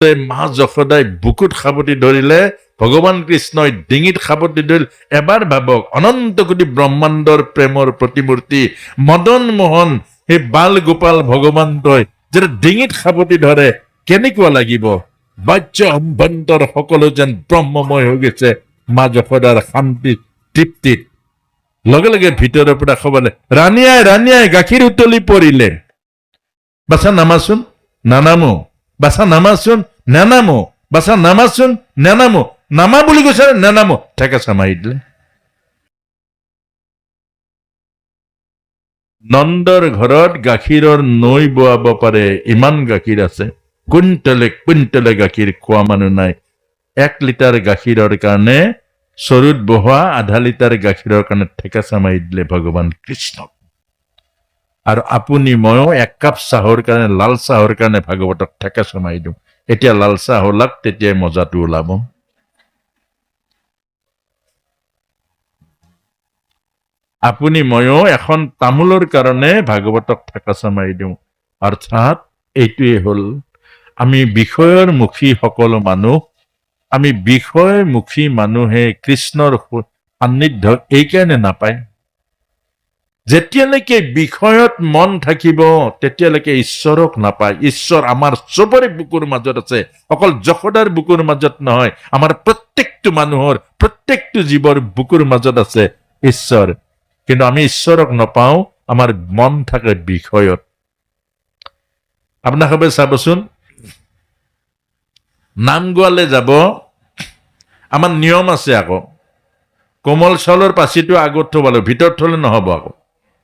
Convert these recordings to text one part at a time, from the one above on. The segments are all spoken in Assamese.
মা যশোদাই বুকুত সাবটি ধৰিলে, ভগৱান কৃষ্ণই ডিঙিত সাবটি ধৰিল। এবাৰ ভাবক, অনন্ত কোটি ব্ৰহ্মাণ্ডৰ প্ৰেমৰ প্ৰতিমূৰ্তি মদন মোহন সেই বাল গোপাল ভগৱানটোই যেতিয়া ডিঙিত সাবটি ধৰে কেনেকুৱা লাগিব? বাহ্য অভ্যন্তৰ সকলো যেন ব্ৰহ্মময় হৈ গৈছে মা যশোদাৰ শান্তি তৃপ্তিত। লগে লগে ভিতৰৰ পৰা খবলে, ৰাণীয়াই ৰাণীয়াই গাখীৰ উতলি পৰিলে। বাছা নামাচোন, নানামো। বাছা নামাচোন, নেনামো। বাছা নামাচোন, নেনামো। নামা বুলি কৈছে, নেনামো। ঠেকেচা মাৰি দিলে। নন্দৰ ঘৰত গাখীৰৰ নৈ বোৱাব পাৰে, ইমান গাখীৰ আছে। কুইণ্টলে কুইণ্টলে গাখীৰ খোৱা মানুহ নাই। 1 লিটাৰ গাখীৰৰ কাৰণে চৰুত বহোৱা আধা লিটাৰ গাখীৰৰ কাৰণে ঠেকেচা মাৰি দিলে ভগৱান কৃষ্ণক। আৰু আপুনি ময়ো 1 কাপ চাহৰ কাৰণে, লাল চাহৰ কাৰণে ভাগৱতক ঠেকেচা মাৰি দিওঁ। এতিয়া লাল চাহ ওলাক, তেতিয়াই মজাটো ওলাব। আপুনি ময়ো এখন তামোলৰ কাৰণে ভাগৱতক ঠেকেচা মাৰি দিওঁ। অৰ্থাৎ এইটোৱে হ'ল, আমি বিষয়ৰ মুখী সকলো মানুহ, আমি বিষয়মুখী মানুহে কৃষ্ণৰ সান্নিধ্য এইকাৰণে নাপায়। যেতিয়ালৈকে বিষয়ত মন থাকিব তেতিয়ালৈকে ঈশ্বৰক নাপায়। ঈশ্বৰ আমাৰ চবৰে বুকুৰ মাজত আছে, অকল যশোদাৰ বুকুৰ মাজত নহয়, আমাৰ প্ৰত্যেকটো মানুহৰ, প্ৰত্যেকটো জীৱৰ বুকুৰ মাজত আছে ঈশ্বৰ। কিন্তু আমি ঈশ্বৰক নাপাওঁ, আমাৰ মন থাকে বিষয়ত। আপোনালোকে চাবচোন, নাম গোৱালে যাব, আমাৰ নিয়ম আছে আকৌ। কোমল চাউলৰ পাচিটো আগত থব লাগিব, ভিতৰত থলে নহব, আকৌ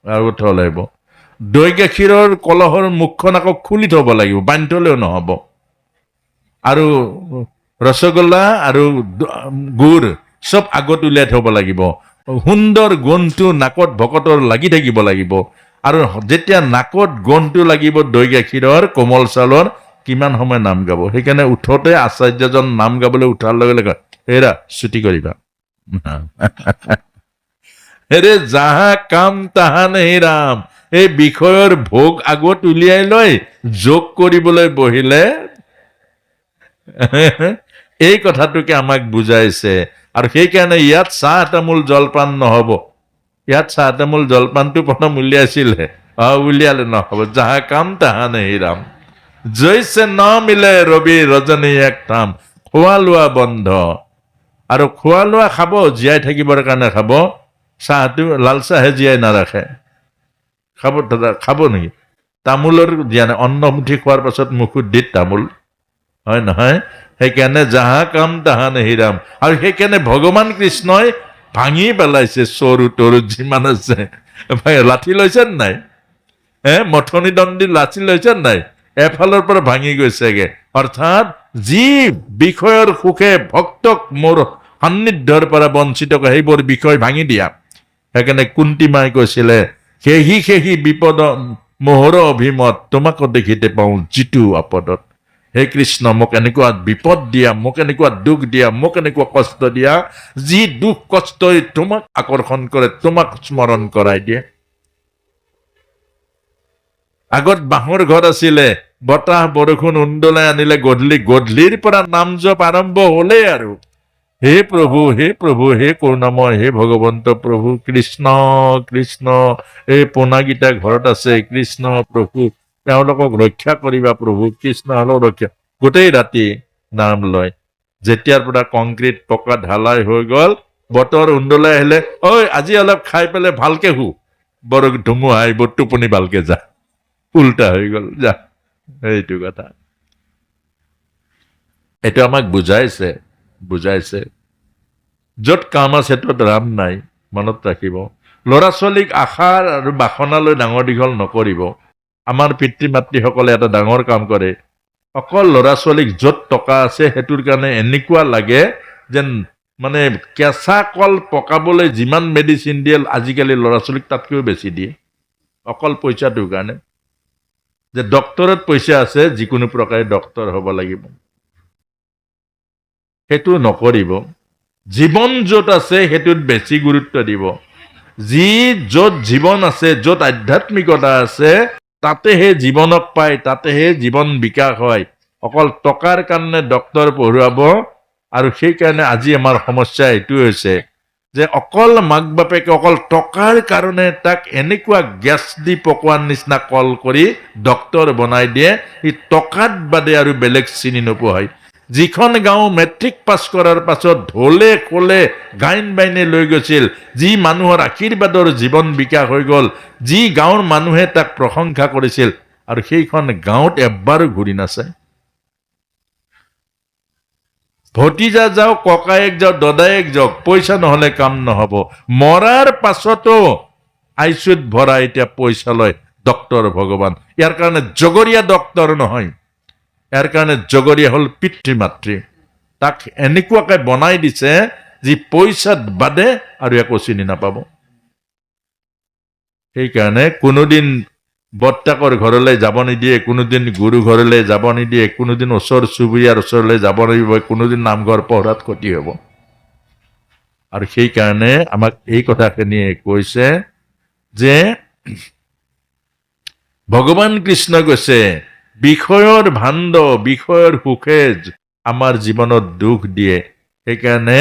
আগত থব লাগিব। দৈ গাখীৰৰ কলহৰ মুখখন আকৌ খুলি থব লাগিব, বান্ধি থলেও নহব। আৰু ৰসগোল্লা আৰু গুড় চব আগত উলিয়াই থব লাগিব। সুন্দৰ গোন্ধটো নাকত ভকতৰ লাগি থাকিব লাগিব। আৰু যেতিয়া নাকত গোন্ধটো লাগিব দৈ গাখীৰৰ, কোমল চাউলৰ, কিমান সময় নাম গাব। সেইকাৰণে উঠোতে আচাৰ্যজন নাম গাবলৈ উঠাৰ লগে লগে, হেৰা ছুটি কৰিবা। হেৰে যাহা কাম তাহা নেহি ৰাম। এই বিষয়ৰ ভোগ আগত উলিয়াই লৈ যোগ কৰিবলৈ বহিলে এই কথাটোকে আমাক বুজাইছে। আৰু সেইকাৰণে ইয়াত চাহ তামোল জলপান নহব। ইয়াত চাহ তামোল জলপানটো প্ৰথম উলিয়াইছিলে, উলিয়ালে নহব। যাহা কাম তাহা নেহি ৰাম। জৈছে ন মিলে ৰবি ৰজনী এক ঠাম। খোৱা লোৱা বন্ধ। আৰু খোৱা লোৱা খাব, জীয়াই থাকিবৰ কাৰণে খাব। চাহটো লাল চাহে জীয়াই নাৰাখে। খাব নেকি? তামোলৰ জীয়া নাই। অন্নমুঠি খোৱাৰ পাছত মুখত দিত তামোল, হয় নহয়? সেইকাৰণে যাহা কাম তাহা নেহি ৰাম। আৰু সেইকাৰণে ভগৱান কৃষ্ণই ভাঙি পেলাইছে চৰু তৰু যিমান আছে। লাঠি লৈছে নাই? মথনি দণ্ডি লাঠি লৈছে নাই? এফালৰ পৰা ভাঙি গৈছেগে। অৰ্থাৎ যি বিষয়ৰ সুখে ভক্তক মোৰ সান্নিধ্যৰ পৰা বঞ্চিত কৰে, সেইবোৰ বিষয় ভাঙি দিয়া। সেইকাৰণে কুন্তি মাই কৈছিলে, সেহি সেহি বিপদ মোহৰ অভিমত, তোমাকো দেখিতে পাওঁ যিটো আপদত। হে কৃষ্ণ, মোক এনেকুৱা বিপদ দিয়া, মোক এনেকুৱা দুখ দিয়া, মোক এনেকুৱা কষ্ট দিয়া, যি দুখ কষ্টই তোমাক আকৰ্ষণ কৰে, তোমাক স্মৰণ কৰাই দিয়ে। আগত বাঁহৰ ঘৰ আছিলে, বতাহ বৰষুণ উন্দলাই আনিলে গধূলি, গধূলিৰ পৰা নাম জপ আৰম্ভ হলেই আৰু হে প্ৰভু, হে প্ৰভু, হে কৰুণাময়, হে ভগৱন্ত প্ৰভু, কৃষ্ণ কৃষ্ণ। এই পোনাগীতা ঘৰত আছে, কৃষ্ণ প্ৰভু, তেওঁলোকক ৰক্ষা কৰিবা প্ৰভু, কৃষ্ণ হলেও ৰক্ষা। গোটেই ৰাতি নাম লয়। যেতিয়াৰ পৰা কংক্ৰিট পকা ঢালাই হৈ গল, বতৰ উন্দলাই আহিলে, ঐ আজি অলপ খাই পেলাই ভালকে শু, বৰ ধুমুহা আহিব, টোপনি ভালকে যা। উল্টা হৈ গল, যা। এইটো কথা, এইটো আমাক বুজাইছে য'ত কাম আছে ত'ত ৰাম নাই, মনত ৰাখিব। ল'ৰা ছোৱালীক আশাৰ আৰু বাসনালৈ ডাঙৰ দীঘল নকৰিব। আমাৰ পিতৃ মাতৃসকলে এটা ডাঙৰ কাম কৰে, অকল ল'ৰা ছোৱালীক য'ত টকা আছে সেইটোৰ কাৰণে এনেকুৱা লাগে যেন মানে কেঁচা কল পকাবলৈ যিমান মেডিচিন দিয়ে আজিকালি ল'ৰা ছোৱালীক তাতকৈও বেছি দিয়ে, অকল পইচাটোৰ কাৰণে। যে ডক্তৰত পইচা আছে, যিকোনো প্ৰকাৰে ডক্তৰ হ'ব লাগিব, সেইটো নকৰিব। জীৱন য'ত আছে সেইটোত বেছি গুৰুত্ব দিব। য'ত জীৱন আছে, য'ত আধ্যাত্মিকতা আছে, তাতেহে জীৱনক পায়, তাতেহে জীৱন বিকাশ হয়। অকল টকাৰ কাৰণে ডক্তৰ পঢ়ুৱাব। আৰু সেইকাৰণে আজি আমাৰ সমস্যা এইটো হৈছে যে অকল মাক বাপেকে অকল টকাৰ কাৰণে তাক এনেকুৱা গেছ দি পকোৱাৰ নিচিনা কল কৰি ডক্তৰ বনাই দিয়ে, সি টকাত বাদে আৰু বেলেগ চিনি নোপোৱা হয়। যিখন গাঁও মেট্ৰিক পাছ কৰাৰ পাছত ঢোলে খোলে গাইন বাইনে লৈ গৈছিল, যি মানুহৰ আশীৰ্বাদৰ জীৱন বিকাশ হৈ গ'ল, যি গাঁৱৰ মানুহে তাক প্ৰশংসা কৰিছিল, আৰু সেইখন গাঁৱত এবাৰো ঘূৰি নাচায়। ভতিজা যাওক, ককায়েক যাওক, দদায়েক যাওক, পইচা নহলে কাম নহব। মৰাৰ পাছতো আইচুত ভৰাই এতিয়া পইচা লয় ডক্তৰ ভগৱান। ইয়াৰ কাৰণে জগৰীয়া ডক্তৰ নহয়, ইয়াৰ কাৰণে জগৰীয়া হল পিতৃ মাতৃ। তাক এনেকুৱাকে বনাই দিছে যি পইচাত বাদে আৰু একো চিনি নাপাব। সেইকাৰণে কোনোদিন বৰ্তাকৰ ঘৰলৈ যাব নিদিয়ে, কোনোদিন গুৰু ঘৰলৈ যাব নিদিয়ে, কোনোদিন ওচৰ চুবুৰীয়াৰ ওচৰলৈ যাব নিদিব, কোনোদিন নামঘৰ পঢ়াত ক্ষতি হ'ব। আৰু সেইকাৰণে আমাক এই কথাখিনিয়ে কৈছে যে ভগৱান কৃষ্ণ কৈছে বিষয়ৰ ভাণ্ড, বিষয়ৰ সুখে আমাৰ জীৱনত দুখ দিয়ে। সেইকাৰণে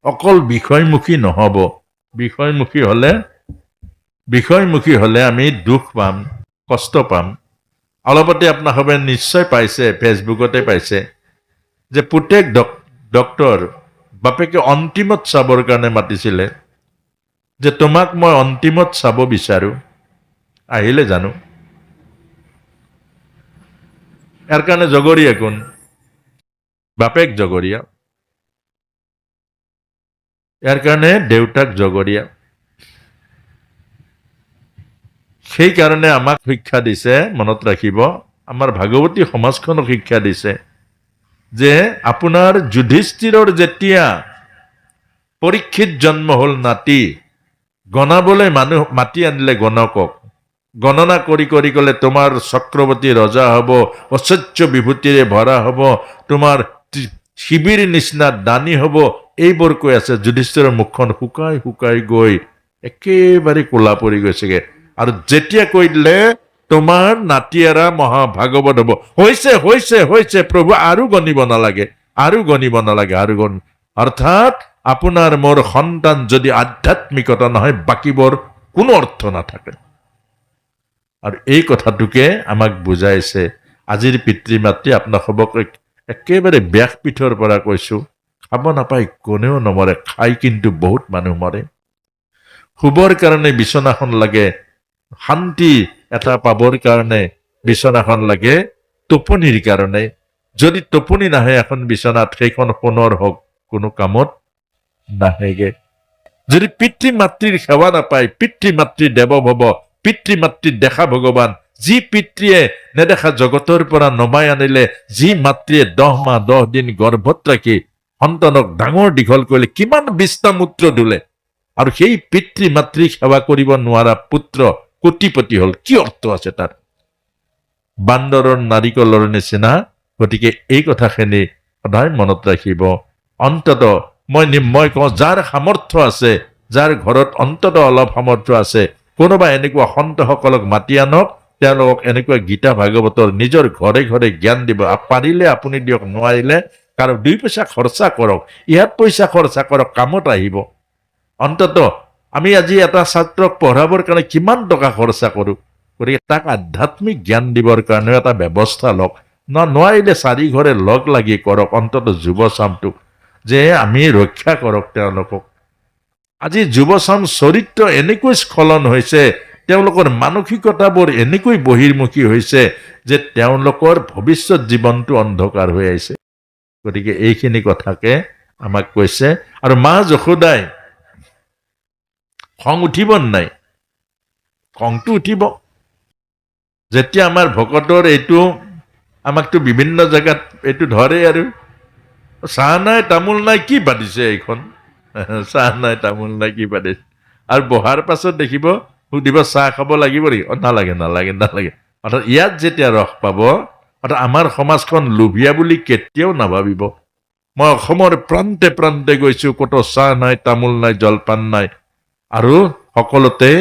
অকল বিষয়মুখী নহব। বিষয়মুখী হলে আমি দুখ পাম, কষ্ট পাম। অলপতে আপোনালোকে নিশ্চয় পাইছে, ফেচবুকতে পাইছে যে পুতেক ডক্তৰ বাপেকে অন্তিমত চাবৰ কাৰণে মাতিছিলে, যে তোমাক মই অন্তিমত চাব বিচাৰো, আহিলে জানো? ইয়াৰ কাৰণে জগৰীয়া কোন? বাপেক জগৰীয়া। ইয়াৰ কাৰণে দেউতাক জগৰীয়া। সেইকাৰণে আমাক শিক্ষা দিছে, মনত ৰাখিব, আমাৰ ভাগৱতী সমাজখনক শিক্ষা দিছে যে আপোনাৰ যুধিষ্ঠিৰৰ যেতিয়া পৰীক্ষিত জন্ম হল নাতি, গণাবলৈ মানুহ মাতি আনিলে গণকক। গণনা কৰি কৰি কলে তোমাৰ চক্ৰৱৰ্তী ৰজা হব, ঐশ্বৰ্য বিভূতিৰে ভৰা হব, তোমাৰ শিবিৰ নিচিনা দানী হব, এইবোৰ কৈ আছে। যুধিষ্ঠিৰৰ মুখখন শুকাই শুকাই গৈ একেবাৰে কোলা পৰি গৈছেগে। আৰু যেতিয়া কৈ দিলে তোমাৰ নাতিয়াৰা মহাভাগৱত হব, হৈছে হৈছে হৈছে প্ৰভু, আৰু গণিব নালাগে, আৰু গণিব নালাগে, আৰু অৰ্থাৎ আপোনাৰ মোৰ সন্তান যদি আধ্যাত্মিকতা নহয়, বাকীবোৰ কোনো অৰ্থ নাথাকে। আৰু এই কথাটোকে আমাক বুজাইছে। আজিৰ পিতৃ মাতৃ আপোনালোকক একেবাৰে ব্যাসপীঠৰ পৰা কৈছো, খাব নাপায় কোনেও নমৰে, খাই কিন্তু বহুত মানুহ মৰে। শুবৰ কাৰণে বিচনাখন লাগে, শান্তি এটা পাবৰ কাৰণে বিচনাখন লাগে, টোপনিৰ কাৰণে। যদি টোপনি নাহে এখন বিচনাত, সেইখন সোণৰ হওক, কোনো কামত নাহেগে। যদি পিতৃ মাতৃৰ সেৱা নাপায়, পিতৃ মাতৃ দেৱ ভৱ, পিতৃ মাতৃ দেখা ভগৱান, যি পিতৃয়ে নেদেখা জগতৰ পৰা নমাই আনিলে, যি মাতৃয়ে 10 মাহ 10 দিন গৰ্ভত ৰাখি সন্তানক ডাঙৰ দীঘল কৰিলে, কিমান বিষ্ণামূত্ৰ দিলে, আৰু সেই পিতৃ মাতৃক সেৱা কৰিব নোৱাৰা পুত্ৰ কোটিপতি হল, কি অৰ্থ আছে তাৰ? বান্দৰৰ নাৰিকলৰ নিচিনা। গতিকে এই কথাখিনি সদায় মনত ৰাখিব। অন্তত মই কওঁ, যাৰ সামৰ্থ্য আছে, যাৰ ঘৰত অন্তত অলপ সামৰ্থ্য আছে, কোনোবা এনেকুৱা সন্তসকলক মাতি আনক, তেওঁলোকক এনেকুৱা গীতা ভাগৱতৰ নিজৰ ঘৰে ঘৰে জ্ঞান দিব। পাৰিলে আপুনি দিয়ক, নোৱাৰিলে কাৰো 2 পইচা খৰচা কৰক, ইয়াত পইচা খৰচা কৰক, কামত আহিব। অন্তত আমি আজি এটা ছাত্ৰক পঢ়াবৰ কাৰণে কিমান টকা খৰচা কৰো, গতিকে তাক আধ্যাত্মিক জ্ঞান দিবৰ কাৰণে এটা ব্যৱস্থা লওক। নোৱাৰিলে 4 ঘৰে লগ লাগি কৰক, অন্তত যুৱচামটোক, যে আমি ৰক্ষা কৰক তেওঁলোকক। আজি যুৱচাম চৰিত্ৰ এনেকৈ স্খলন হৈছে, তেওঁলোকৰ মানসিকতাবোৰ এনেকৈ বহিৰ্মুখী হৈছে যে তেওঁলোকৰ ভৱিষ্যত জীৱনটো অন্ধকাৰ হৈ আহিছে। গতিকে এইখিনি কথাকে আমাক কৈছে। আৰু মা যশোদাই খং উঠিব নাই? খংটো উঠিব। যেতিয়া আমাৰ ভকতৰ এইটো আমাকতো বিভিন্ন জেগাত এইটো ধৰে, আৰু চাহ নাই তামোল নাই কি পাতিছে এইখন, চাহ নাই তামোল নাই কি পাতিছে। আৰু বহাৰ পাছত দেখিব, সুধিব চাহ খাব লাগিব নেকি? নালাগে নালাগে নালাগে। অৰ্থাৎ ইয়াত যেতিয়া ৰস পাব, অৰ্থাৎ আমাৰ সমাজখন লোভীয়া বুলি কেতিয়াও নাভাবিব। মই অসমৰ প্ৰান্তে প্ৰান্তে গৈছো, ক'তো চাহ নাই, তামোল নাই, জলপান নাই, আৰু সকলোতে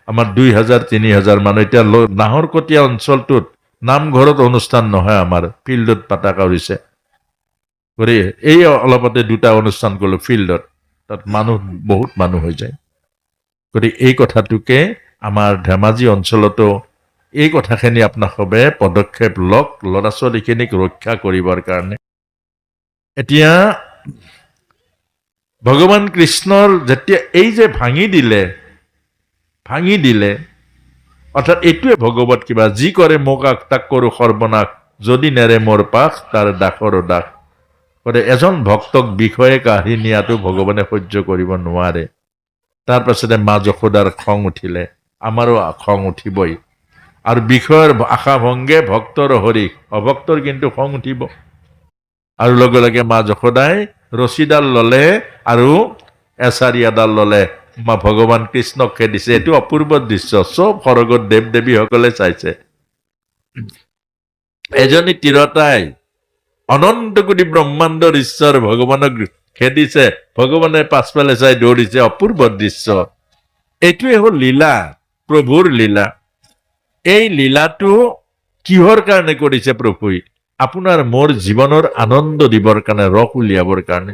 আমাৰ 2000-3000 মানুহ। এতিয়া নাহৰকটীয়া অঞ্চলটোত নামঘৰত অনুষ্ঠান নহয়, আমাৰ ফিল্ডত পাতা কৰিছে। গতিকে এই অলপতে 2টা অনুষ্ঠান কৰিলোঁ ফিল্ডত, তাত বহুত মানুহ হৈ যায়। গতিকে এই কথাটোকে আমাৰ ধেমাজি অঞ্চলতো এই কথাখিনি আপোনালোকে পদক্ষেপ লওক ল'ৰা ছোৱালীখিনিক ৰক্ষা কৰিবৰ কাৰণে। এতিয়া ভগৱান কৃষ্ণৰ যেতিয়া এই যে ভাঙি দিলে অৰ্থাৎ এইটোৱে ভগৱত কিবা, যি কৰে মোক তাক কৰোঁ সৰ্বনাশ, যদি নেৰে মোৰ পাশ তাৰ দাসৰো দাস। গতিকে এজন ভক্তক বিষয়ে কাঢ়ি নিয়াটো ভগৱানে সহ্য কৰিব নোৱাৰে। তাৰ পাছতে মা যশোদাৰ খং উঠিলে, আমাৰো খং উঠিবই। আৰু বিষয়ৰ আশা ভংগে ভক্তৰ হৰি, অভক্তৰ কিন্তু খং উঠিব। আৰু লগে লগে মা যশোদাই ৰছীডাল ললে আৰু এছাৰি এডাল ললে, মা ভগৱান কৃষ্ণক খেদিছে। এইটো অপূৰ্ব দৃশ্য, চব সৰগত দেৱ দেৱীসকলে চাইছে। এজনী তিৰতাই অনন্ত কোটি ব্ৰহ্মাণ্ডৰ ঈশ্বৰ ভগৱানক খেদিছে, ভগৱানে পাছফালে চাই দৌৰিছে। অপূৰ্ব দৃশ্য। এইটোৱে হ'ল লীলা, প্ৰভুৰ লীলা। এই লীলাটো কিহৰ কাৰণে কৰিছে প্ৰভুই? আপোনাৰ মোৰ জীৱনৰ আনন্দ দিবৰ কাৰণে, ৰস উলিয়াবৰ কাৰণে।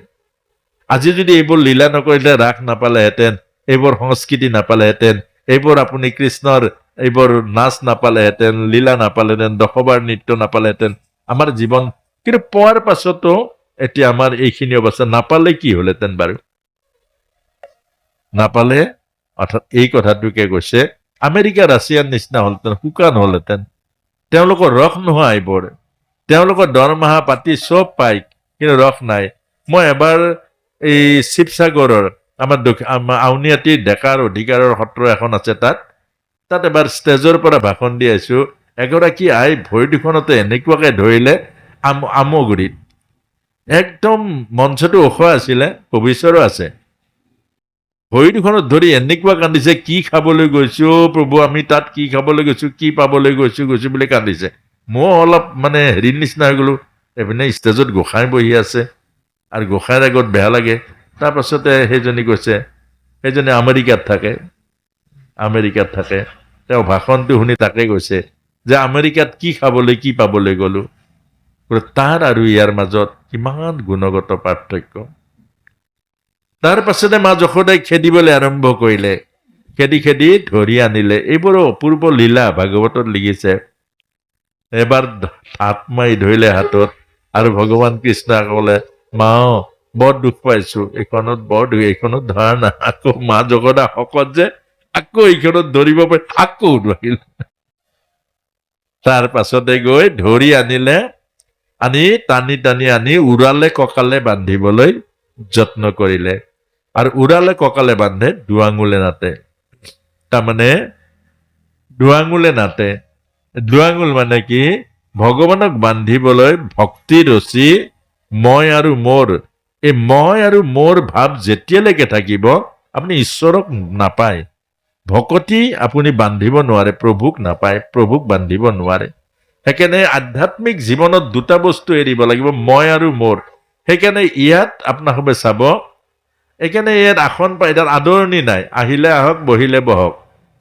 আজি যদি এইবোৰ লীলা নকৰিলে, ৰাস নাপালেহেঁতেন, এইবোৰ সংস্কৃতি নাপালেহেঁতেন, এইবোৰ আপুনি কৃষ্ণৰ এইবোৰ নাচ নাপালেহেঁতেন, লীলা নাপালেহেঁতেন, দশবাৰ নৃত্য নাপালেহেঁতেন, আমাৰ জীৱন। কিন্তু পোৱাৰ পাছতো এতিয়া আমাৰ এইখিনি অৱস্থা। নাপালে কি হলহেঁতেন বাৰু? নাপালে অৰ্থাৎ এই কথাটোকে কৈছে, আমেৰিকা ৰাছিয়াৰ নিচিনা হলহেঁতেন, শুকান হলহেঁতেন। তেওঁলোকৰ ৰস নোহোৱা এইবোৰ, তেওঁলোকৰ দৰমহা পাতি চব পায়, কিন্তু ৰস নাই। মই এবাৰ এই শিৱসাগৰৰ আমাৰ আউনীআটীৰ ডেকাৰ অধিকাৰৰ সত্ৰ এখন আছে, তাত এবাৰ ষ্টেজৰ পৰা ভাষণ দি আছো। এগৰাকী আই ভৰি দুখনতে এনেকুৱাকে ধৰিলে, আমগুৰিত একদম মঞ্চটো ওখ আছিলে, ভৱিষ্যৰো আছে। ভৰি দুখনত ধৰি এনেকুৱা কান্দিছে, কি খাবলৈ গৈছো প্ৰভু, আমি তাত কি খাবলৈ গৈছো, কি পাবলৈ গৈছো বুলি কান্দিছে। মই অলপ মানে হেৰিৰ নিচিনা হৈ গলো। এইপিনে ষ্টেজত গোসাঁই বহি আছে, আৰু গোসাঁইৰ আগত বেয়া লাগে। তাৰপাছতে সেইজনী কৈছে, সেইজনী আমেৰিকাত থাকে, তেওঁ ভাষণটো শুনি তাকে কৈছে যে আমেৰিকাত কি খাবলৈ কি পাবলৈ গলো। তাৰ আৰু ইয়াৰ মাজত কিমান গুণগত পাৰ্থক্য। তাৰ পাছতে মা যশোদাই খেদিবলৈ আৰম্ভ কৰিলে, খেদি ধৰি আনিলে। এইবোৰো অপূৰ্ব লীলা ভাগৱতত লিখিছে। এবাৰ হাত মাৰি ধৰিলে হাতত, আৰু ভগৱান কৃষ্ণই ক'লে, মা বৰ দুখ পাইছো, এইখনত বৰ দুখ, এইখনত ধৰা না। আকৌ মা যশোদা শকত যে, আকৌ এইখনত ধৰিব পাৰি, আকৌ ধৰিল। তাৰ পাছতে গৈ ধৰি আনিলে, টানি আনি উৰালে কঁকালে বান্ধিবলৈ যত্ন কৰিলে। আৰু উৰালে কঁকালে বান্ধে, দুআঙুলে নাতে। তাৰমানে দুআঙুলে নাতে, দুআঙুল মানে কি? ভগৱানক বান্ধিবলৈ ভক্তি ৰচি মই আৰু মোৰ, এই মই আৰু মোৰ ভাৱ যেতিয়ালৈকে থাকিব, আপুনি ঈশ্বৰক নাপায়। ভকতি আপুনি বান্ধিব নোৱাৰে, প্ৰভুক নাপায়, প্ৰভুক বান্ধিব নোৱাৰে। সেইকাৰণে আধ্যাত্মিক জীৱনত 2টা বস্তু এৰিব লাগিব, মই আৰু মোৰ। সেইকাৰণে ইয়াত আপোনালোকে চাব, এইকাৰণে ইয়াত আসন পাই, তাত আদৰণি নাই। আহিলে আহক, বহিলে বহক।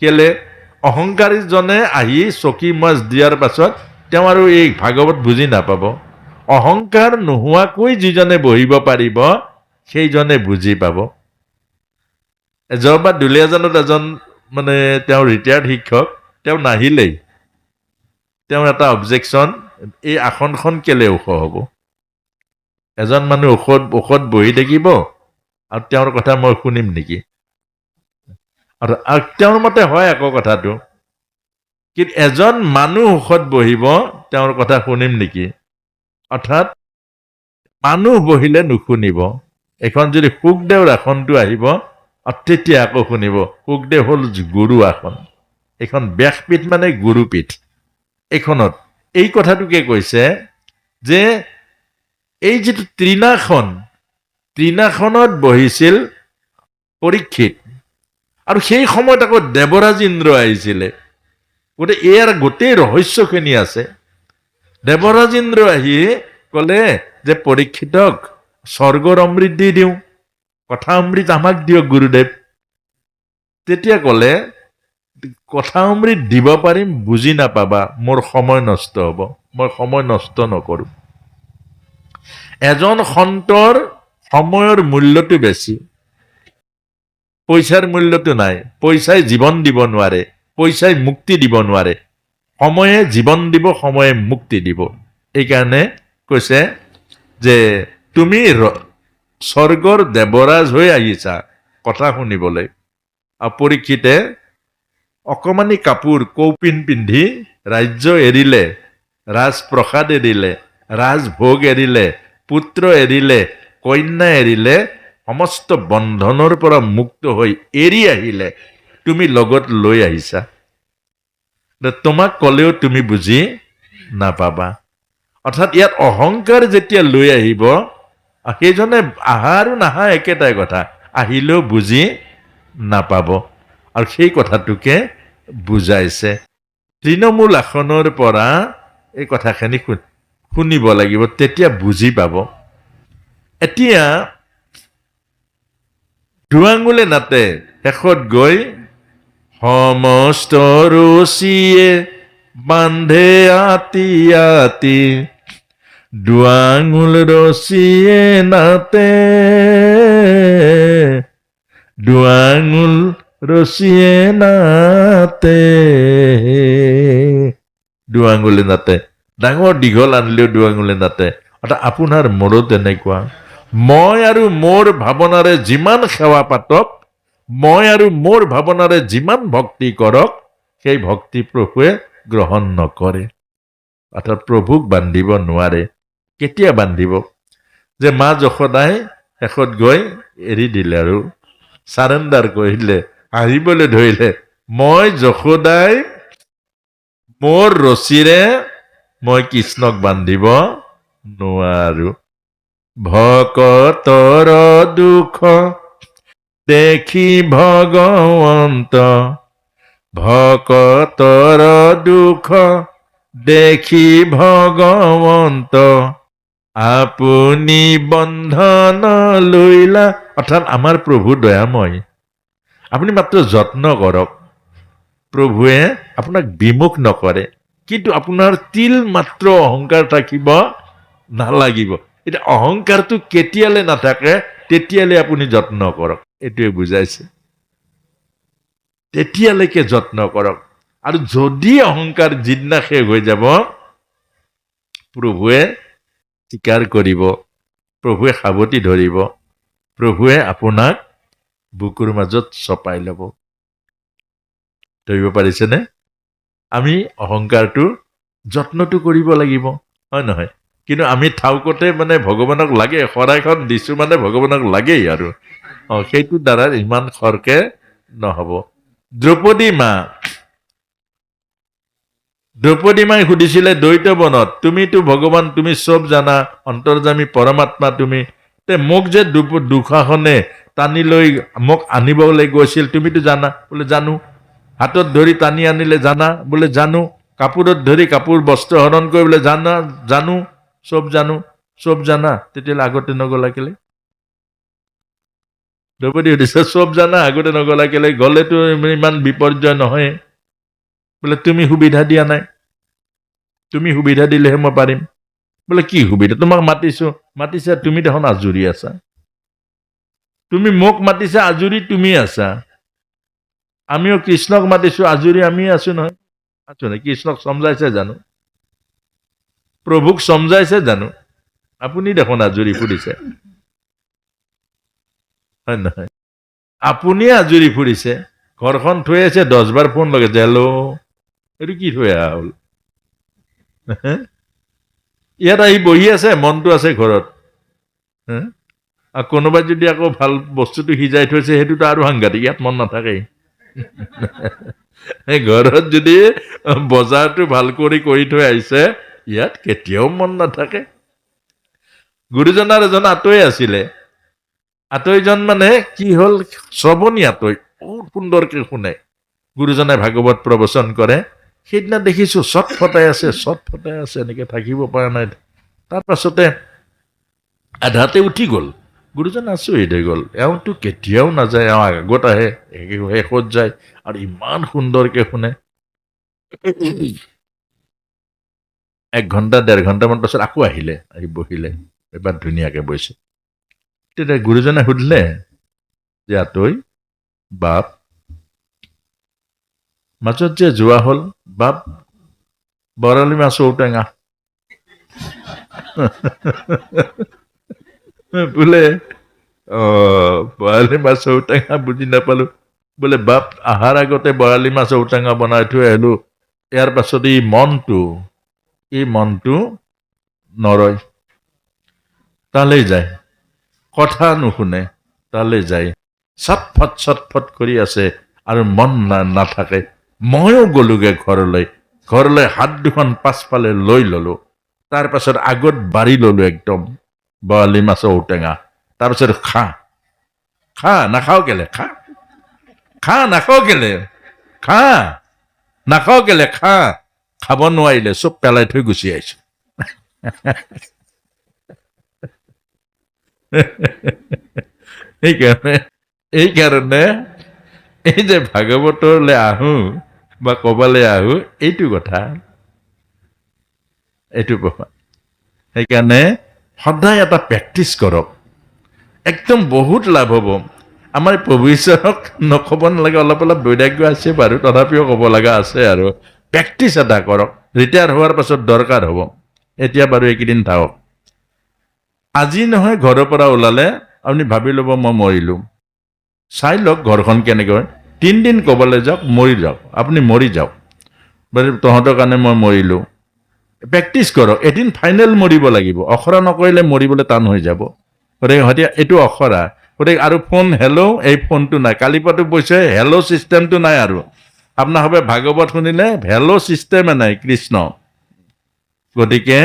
কেলে? অহংকাৰীজনে আহি চকী মাছ দিয়াৰ পাছত তেওঁ আৰু এই ভাগৱত বুজি নাপাব। অহংকাৰ নোহোৱাকৈ যিজনে বহিব পাৰিব, সেইজনে বুজি পাব। যোৱাবাৰ দুলীয়াজানত এজন মানে তেওঁ ৰিটায়াৰ্ড শিক্ষক, তেওঁ নাহিলেই। তেওঁৰ এটা অবজেকশ্যন, এই আসনখন কেলে ওখ হ'ব? এজন মানুহ ওখত বহি থাকিব, আৰু তেওঁৰ কথা মই শুনিম নেকি? আৰু তেওঁৰ মতে হয় আকৌ কথাটো, কিন্তু এজন মানুহ ওখত বহিব, তেওঁৰ কথা শুনিম নেকি? অৰ্থাৎ মানুহ বহিলে নুশুনিব। এখন যদি সুখদেৱৰ আসনটো আহিব, তেতিয়া আকৌ শুনিব। সুখদেৱ হ'ল গুৰু আসন, এইখন ব্যাসপীঠ মানে গুৰুপীঠ। এইখনত এই কথাটোকে কৈছে যে এই যিটো তৃণাসনত বহিছিল পৰীক্ষিত, আৰু সেই সময়ত আকৌ দেৱৰাজ ইন্দ্ৰ আহিছিলে। গতিকে ইয়াৰ গোটেই ৰহস্যখিনি আছে। দেৱৰাজ ইন্দ্ৰ আহি কলে যে পৰীক্ষিতক স্বৰ্গৰ অমৃত দি দিওঁ, কথা অমৃত আমাক দিয়ক গুৰুদেৱ। তেতিয়া কলে কথা অমৃত দিব পাৰিম, বুজি নাপাবা, মোৰ সময় নষ্ট হ'ব, মই সময় নষ্ট নকৰোঁ। এজন সন্তৰ সময়ৰ মূল্যটো বেছি, পইচাৰ মূল্যটো নাই। পইচাই জীৱন দিব নোৱাৰে, পইচাই মুক্তি দিব নোৱাৰে। সময়ে জীৱন দিব, সময়ে মুক্তি দিব। এইকাৰণে কৈছে যে তুমি স্বৰ্গৰ দেৱৰাজ হৈ আহিছা কথা শুনিবলৈ। পৰীক্ষিতে অকমানি কাপোৰ কৌপিন পিন্ধি ৰাজ্য এৰিলে, ৰাজপ্ৰসাদ এৰিলে, ৰাজভোগ এৰিলে, পুত্ৰ এৰিলে, কন্যা এৰিলে, সমস্ত বন্ধনৰ পৰা মুক্ত হৈ এৰি আহিলে। তুমি লগত লৈ আহিছা, তোমাক ক'লেও তুমি বুজি নাপাবা। অৰ্থাৎ ইয়াত অহংকাৰ যেতিয়া লৈ আহিব, সেইজনে আহা আৰু নাহা একেটাই কথা, আহিলেও বুজি নাপাব। আৰু সেই কথাটোকে বুজাইছে। তৃণমূল আসনৰ পৰা এই কথাখিনি শুনিব লাগিব, তেতিয়া বুজি পাব। এতিয়া দুআঙুলে নাতে, শেষত গৈ সমস্ত ৰছীয়ে বান্ধে আতি আতি, দুআঙুল ৰছীয়ে নাতে, দুআঙুল ৰছীয়ে নাতে, দুআঙুলে নাতে। ডাঙৰ দীঘল আনিলেও দুআঙুলে নাতে। অৰ্থাৎ আপোনাৰ মোৰো তেনেকুৱা, মই আৰু মোৰ ভাৱনাৰে যিমান সেৱা পাতক, মই আৰু মোৰ ভাৱনাৰে যিমান ভক্তি কৰক, সেই ভক্তি প্ৰভুৱে গ্ৰহণ নকৰে। অৰ্থাৎ প্ৰভুক বান্ধিব নোৱাৰে। কেতিয়া বান্ধিব? যে মা যশোদাই শেষত গৈ এৰি দিলে আৰু চাৰেণ্ডাৰ কৰিলে, আহিবলৈ ধৰিলে, মই যশোদাই মোৰ ৰছীৰে মই কৃষ্ণক বান্ধিব নোৱাৰো। ভকতৰ দুখ দেখি ভগৱন্ত, ভকতৰ দুখ দেখি ভগৱন্ত, আপুনি বন্ধন লৈলা। অৰ্থাৎ আমাৰ প্ৰভু দয়াময়, আপুনি মাত্ৰ যত্ন কৰক, প্ৰভুৱে আপোনাক বিমুখ নকৰে। কিন্তু আপোনাৰ তিল মাত্ৰ অহংকাৰ থাকিব নালাগিব। এতিয়া অহংকাৰটো কেতিয়ালৈ নাথাকে, তেতিয়ালৈ আপুনি যত্ন কৰক, এইটোৱে বুজাইছে। তেতিয়ালৈকে যত্ন কৰক। আৰু যদি অহংকাৰ যিদিনা শেষ হৈ যাব, প্ৰভুৱে স্বীকাৰ কৰিব, প্ৰভুৱে সাৱটি ধৰিব, প্ৰভুৱে আপোনাক বুকুৰ মাজত চপাই ল'ব। ধৰিব পাৰিছেনে? আমি অহংকাৰটো যত্নটো কৰিব লাগিব, হয় নহয়? কিন্তু আমি ঠাউকতে মানে ভগৱানক লাগে, শৰাইখন দিছো মানে ভগৱানক লাগেই আৰু সেইটো দ্বাৰা ইমান খৰকে নহব। দ্ৰৌপদী মাই সুধিছিলে দ্বৈত বনত, তুমিতো ভগৱান, তুমি চব জানা, অন্তৰ্যামী পৰমাত্মা তুমি, মোক যে দুশাসনে টানি লৈ মোক আনিবলৈ গৈছিল, তুমিতো জানা? বোলে জানো। হাতত ধৰি টানি আনিলে জানা? বোলে জানো। কাপোৰত ধৰি কাপোৰ বস্ত্ৰ হৰণ কৰিবলৈ জানা? জানো। চব জানো। চব জানা, তেতিয়াহ'লে আগতে নগলা কেলে? দ্ৰৌপদী সুধিছে, চব জানা, আগতে নগলা কেলে? গ'লেতো ইমান বিপৰ্যয় নহয়। বোলে তুমি সুবিধা দিয়া নাই, তুমি সুবিধা দিলেহে মই পাৰিম। বোলে কি সুবিধা? তোমাক মাতিছো, মাতিছা, তুমি দেখোন আজুৰি আছা। তুমি মোক মাতিছা, আজুৰি তুমি আছা। আমিও কৃষ্ণক মাতিছো, আজুৰি আমি আছো নহয়। আছো নহয়। কৃষ্ণক সমজাইছে জানো? প্ৰভুক সমজাইছে জানো? আপুনি দেখোন আজুৰি ফুৰিছে, হয় নহয়? আপুনি আজুৰি ফুৰিছে, ঘৰখন থৈ আছে, 10 বাৰ ফোন লগাইছে, হেল্ল', এইটো কি থৈ অহা হ'ল? ইয়াত আহি বহি আছে, মনটো আছে ঘৰত। আৰু কোনোবাই যদি আকৌ ভাল বস্তুটো সিজাই থৈছে, সেইটোতো আৰু সাংঘাতিক, ইয়াত মন নাথাকেই। ঘৰত যদি বজাৰটো ভাল কৰি থৈ আহিছে, ইয়াত কেতিয়াও মন নাথাকে। গুৰুজনাৰ এজন আতৈ আছিলে। আতৈজন মানে কি হ'ল, শ্ৰৱণী আতৈ, বহুত সুন্দৰকে শুনে। গুৰুজনাই ভাগৱত প্ৰবচন কৰে। সেইদিনা দেখিছো চট ফটাই আছে, এনেকে থাকিব পৰা নাই। তাৰ পাছতে আধাতে উঠি গ'ল। গুৰুজন আচৰিত হৈ গ'ল, এওঁতো কেতিয়াও নাযায়, এওঁ আগত আহে, শেষত যায় আৰু ইমান সুন্দৰকে শুনে। 1 ঘণ্টা 1.5 ঘণ্টামান পাছত আকৌ আহিলে, আহি বহিলে, এবাৰ ধুনীয়াকে বহিছে। তেতিয়া গুৰুজনে সুধিলে যে আতৈ বাপ, মাজত যে যোৱা হ'ল, বাপ বৰালি মাছ ঔটেঙা বোলে বৰালি মাছ ঔটেঙা বুজি নাপালো। বোলে বাপ আহাৰ আগতে বৰালি মাছ ঔটেঙা বনাই থৈ আহিলো, ইয়াৰ পাছত এই মনটো নৰয়, তালৈ যায়, কথা নুশুনে, তালৈ যায়, চটফট কৰি আছে আৰু মন নাথাকে। ময়ো গলোগে ঘৰলৈ হাত দুখন পাছফালে লৈ ললো, তাৰ পাছত আগত বাঢ়ি ললো একদম বৰালি মাছৰ ঔটেঙা। তাৰপিছত খা নাখাও কেলে, খা নাখাও কেলে, নাখাও কেলে, খাব নোৱাৰিলে চব পেলাই থৈ গুচি আহিছো। এইকাৰণে এই যে ভাগৱতলৈ আহো বা কবালৈ আহো, এইটো কথা, এইটো প্ৰমাণ। সেইকাৰণে সদায় এটা প্ৰেক্টিচ কৰক, একদম বহুত লাভ হ'ব। আমাৰ প্ৰভু ঈশ্বৰক নক'ব নালাগে, অলপ বৈৰাগ্য আছে বাৰু, তথাপিও ক'ব লগা আছে। আৰু প্ৰেক্টিচ এটা কৰক, ৰিটায়াৰ হোৱাৰ পাছত দৰকাৰ হ'ব। এতিয়া বাৰু এইকেইদিন থাকক। আজি নহয় ঘৰৰ পৰা ওলালে আপুনি ভাবি ল'ব মই মৰিলো, চাই লওক ঘৰখন কেনেকৈ। 3 দিন ক'বলৈ যাওক, মৰি যাওক, আপুনি মৰি যাওক, তহঁতৰ কাৰণে মই মৰিলো। প্ৰেক্টিচ কৰক, এদিন ফাইনেল মৰিব লাগিব। অখৰা নকৰিলে মৰিবলৈ টান হৈ যাব। গতিকে হয়তো এইটো অখৰা, গতিকে আৰু ফোন হেল্ল', এই ফোনটো নাই, কালিৰ পৰাটো কৈছে হেল্ল' ছিষ্টেমটো নাই। আৰু আপোনাৰ হবে ভাগৱত শুনিলে হেল্ল' ছিষ্টেমে নাই কৃষ্ণ। গতিকে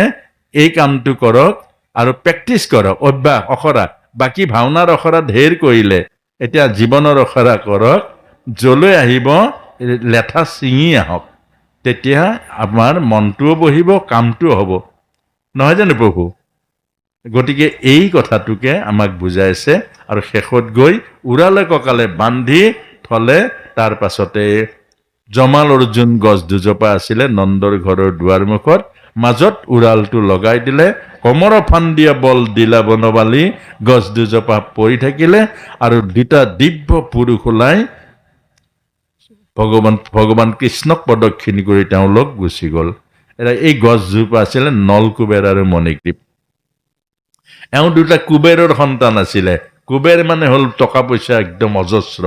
এই কামটো কৰক আৰু প্ৰেক্টিচ কৰক, অভ্যাস, অখৰা। বাকী ভাওনাৰ অখৰা ঢেৰ কৰিলে, এতিয়া জীৱনৰ অখৰা কৰক। যলৈ আহিব লেঠা ছিঙি আহক, তেতিয়া আমাৰ মনটোও বহিব, কামটোও হ'ব, নহয় জানো প্ৰভু? গতিকে এই কথাটোকে আমাক বুজাইছে। আৰু শেষত গৈ উৰালে কঁকালে বান্ধি থলে, তাৰ পাছতে জমাল অৰ্জুন গছ দুজোপা আছিলে নন্দৰ ঘৰৰ দুৱাৰ মুখত, মাজত উৰালটো লগাই দিলে, কমৰ ফান্দিয়া বল দিলা বনবালী, গছ দুজোপা পৰি থাকিলে আৰু 2টা দিব্য পুৰুষ ওলাই ভগৱান কৃষ্ণক প্ৰদক্ষিণ কৰি তেওঁলোক গুচি গ'ল। এই গছজোপা আছিলে নলকুবেৰ আৰু মণিগ্ৰীৱ। এওঁ 2টা কুবেৰৰ সন্তান আছিলে। কুবেৰ মানে হ'ল টকা পইচা একদম অজস্ৰ,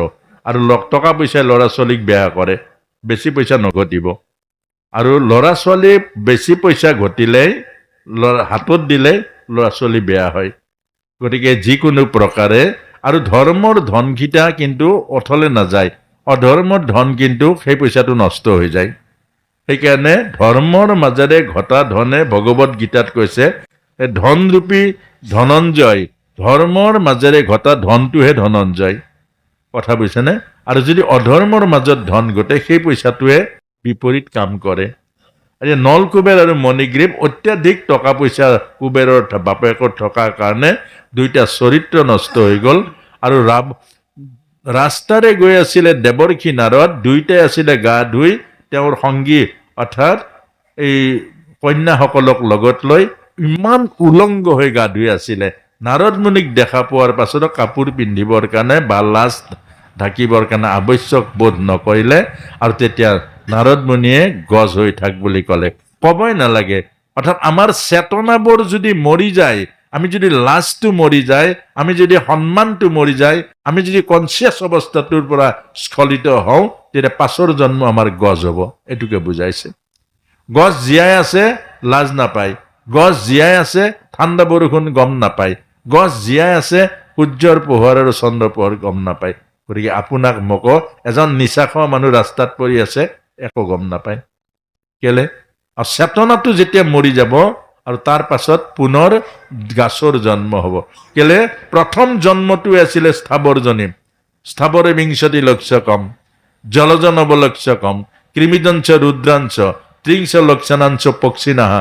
আৰু টকা পইচাই ল'ৰা ছোৱালীক বেয়া কৰে, বেছি পইচা নঘটিব। আৰু ল'ৰা ছোৱালী বেছি পইচা ঘটিলেই, হাতত দিলে ল'ৰা ছোৱালী বেয়া হয়। গতিকে যিকোনো প্ৰকাৰে, আৰু ধৰ্মৰ ধনকেইটা কিন্তু অথলে নাযায়, অধৰ্মৰ ধন কিন্তু সেই পইচাটো নষ্ট হৈ যায়। সেইকাৰণে ধৰ্মৰ মাজেৰে ঘটা ধনে, ভগৱত গীতাত কৈছে ধনৰূপী ধনঞ্জয়, ধৰ্মৰ মাজেৰে ঘটা ধনটোহে ধনঞ্জয়। কথা বুজিছেনে? আৰু যদি অধৰ্মৰ মাজত ধন ঘটে, সেই পইচাটোৱে বিপৰীত কাম কৰে। এতিয়া নলকুবেৰ আৰু মণিগ্ৰীৱ অত্যাধিক টকা পইচা কুবেৰৰ বাপেকৰ থকাৰ কাৰণে 2টা চৰিত্ৰ নষ্ট হৈ গ'ল। আৰু ৰাস্তাৰে গৈ আছিলে দেৱৰ্ষি নাৰদ, 2টাই আছিলে গা ধুই, তেওঁৰ সংগী অৰ্থাৎ এই কন্যাসকলক লগত লৈ ইমান উলংগ হৈ গা ধুই আছিলে। নাৰদ মুনিক দেখা পোৱাৰ পাছত কাপোৰ পিন্ধিবৰ কাৰণে বা লাজ ঢাকিবৰ কাৰণে আৱশ্যক বোধ নকৰিলে, আৰু তেতিয়া নাৰদ মুনিয়ে গজ হৈ থাক বুলি ক'লে। ক'বই নালাগে। অৰ্থাৎ আমাৰ চেতনাবোৰ যদি মৰি যায়, আমি যদি লাজটো মৰি যায়, আমি যদি সন্মানটো মৰি যায়, আমি যদি কনচিয়াছ অৱস্থাটোৰ পৰা স্খলিত হওঁ, তেতিয়া পাছৰ জন্ম আমাৰ গজ হ'ব। এইটোকে বুজাইছে। গছ জীয়াই আছে লাজ নাপায়, গছ জীয়াই আছে ঠাণ্ডা বৰষুণ গম নাপায়, গছ জীয়াই আছে সূৰ্যৰ পোহৰ আৰু চন্দ্ৰ পোহৰ গম নাপায়। গতিকে আপোনাক মোকো এজন নিচা খোৱা মানুহ ৰাস্তাত পৰি আছে, একো গম নাপায়। কেলে? আৰু চেতনাটো যেতিয়া মৰি যাব, আৰু তাৰ পাছত পুনৰ গাছৰ জন্ম হ'ব। কেলে? প্ৰথম জন্মটো আছিলে স্থাৱৰজনী, স্থাৱৰে বিংশতি লক্ষ্যকম, জলজ নৱলক্ষ্যকম, কৃমিদঞ্চ ৰুদ্ৰাঞ্চ, ত্ৰিংশ লক্ষণাঞ্চ পক্ষিণাঃ,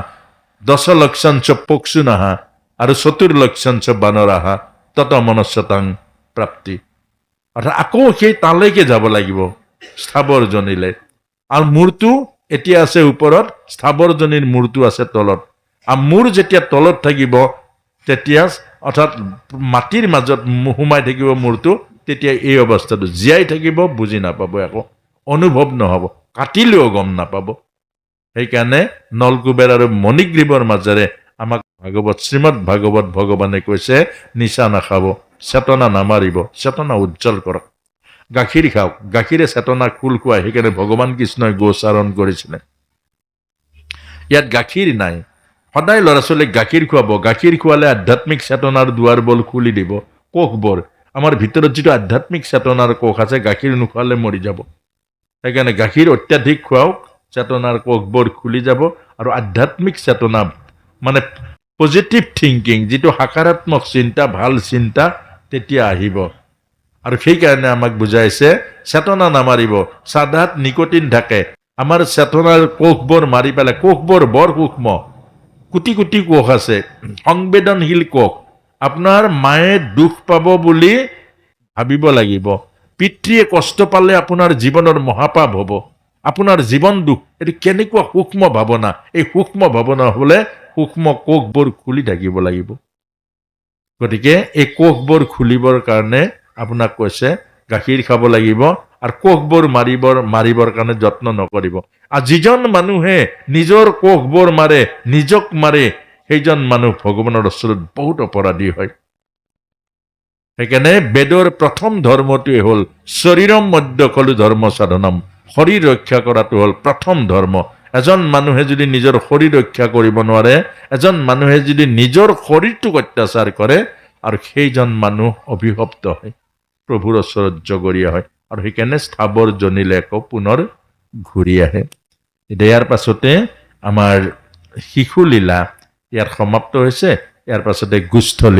10 লক্ষাঞ্চ পক্ষুণাঃ, আৰু 4 লক্ষাঞ্চ বানৰাঃ, তত মনস্যতাং প্ৰাপ্তি। অৰ্থাৎ আকৌ সেই তালৈকে যাব লাগিব, স্থাৱৰজনীলে। আৰু মূৰটো এতিয়া আছে ওপৰত, স্থাৱৰজনীৰ মূৰটো আছে তলত। আৰু মূৰ যেতিয়া তলত থাকিব তেতিয়া, অৰ্থাৎ মাটিৰ মাজত সোমাই থাকিব মূৰটো, তেতিয়া এই অৱস্থাটো জীয়াই থাকিব, বুজি নাপাব, একো অনুভৱ নহ'ব, কাটিলেও গম নাপাব। সেইকাৰণে নলকুবেৰ আৰু মণিগ্ৰীৱৰ মাজেৰে আমাক শ্ৰীমদ ভাগৱত ভগৱানে কৈছে, নিচা নাখাব, চেতনা নামাৰিব, চেতনা উজ্জ্বল কৰক। গাখীৰ খাওক, গাখীৰে চেতনা খোল খুৱাই, সেইকাৰণে ভগৱান কৃষ্ণই গোচাৰণ কৰিছিলে। ইয়াত গাখীৰ নাই, সদায় ল'ৰা ছোৱালীক গাখীৰ খুৱাব, গাখীৰ খুৱালে আধ্যাত্মিক চেতনাৰ দুৱাৰ বল খুলি দিব। কোষবোৰ, আমাৰ ভিতৰত যিটো আধ্যাত্মিক চেতনাৰ কোষ আছে, গাখীৰ নোখোৱালে মৰি যাব। সেইকাৰণে গাখীৰ অত্যাধিক খুৱাওক, চেতনাৰ কোষবোৰ খুলি যাব, আৰু আধ্যাত্মিক চেতনা মানে পজিটিভ থিংকিং, যিটো সকাৰাত্মক চিন্তা, ভাল চিন্তা, তেতিয়া আহিব। আৰু সেইকাৰণে আমাক বুজাইছে চেতনা নামাৰিব। চাধাত নিকটিন থাকে, আমাৰ চেতনাৰ কোষবোৰ মাৰি পেলাই, কোষবোৰ বৰ সূক্ষ্ম, কোটি কোটি কোষ আছে, সংবেদনশীল কোষ। আপোনাৰ মায়ে দুখ পাব বুলি ভাবিব লাগিব, পিতৃয়ে কষ্ট পালে আপোনাৰ জীৱনৰ মহাপাপ হ'ব, আপোনাৰ জীৱন দুখ, এইটো কেনেকুৱা সূক্ষ্ম ভাৱনা। এই সূক্ষ্ম ভাৱনা হ'লে সূক্ষ্ম কোষবোৰ খুলি থাকিব লাগিব। গতিকে এই কোষবোৰ খুলিবৰ কাৰণে আপোনাক কৈছে গাখীৰ খাব লাগিব, আৰু কোষবোৰ মাৰিবৰ কাৰণে যত্ন নকৰিব। আৰু যিজন মানুহে নিজৰ কোষবোৰ মাৰে, নিজক মাৰে, সেইজন মানুহ ভগৱানৰ ওচৰত বহুত অপৰাধী হয়। সেইকাৰণে বেদৰ প্ৰথম ধৰ্মটোৱে হ'ল শৰীৰম মধ্য খলু ধৰ্ম সাধনম, শৰীৰ ৰক্ষা কৰাটো হ'ল প্ৰথম ধৰ্ম। এজন মানুহে যদি নিজৰ শৰীৰ ৰক্ষা কৰিব নোৱাৰে, এজন মানুহে যদি নিজৰ শৰীৰটোক অত্যাচাৰ কৰে, আৰু সেইজন মানুহ অভিশপ্ত হয়, প্ৰভুৰ ওচৰত জগৰীয়া হয়, আৰু সেইকাৰণে স্থাৱৰজনীলে আকৌ পুনৰ ঘূৰি আহে। ইয়াৰ পাছতে আমাৰ শিশু লীলা ইয়াৰ সমাপ্ত হৈছে। ইয়াৰ পাছতে গুষ্ঠ লীলা।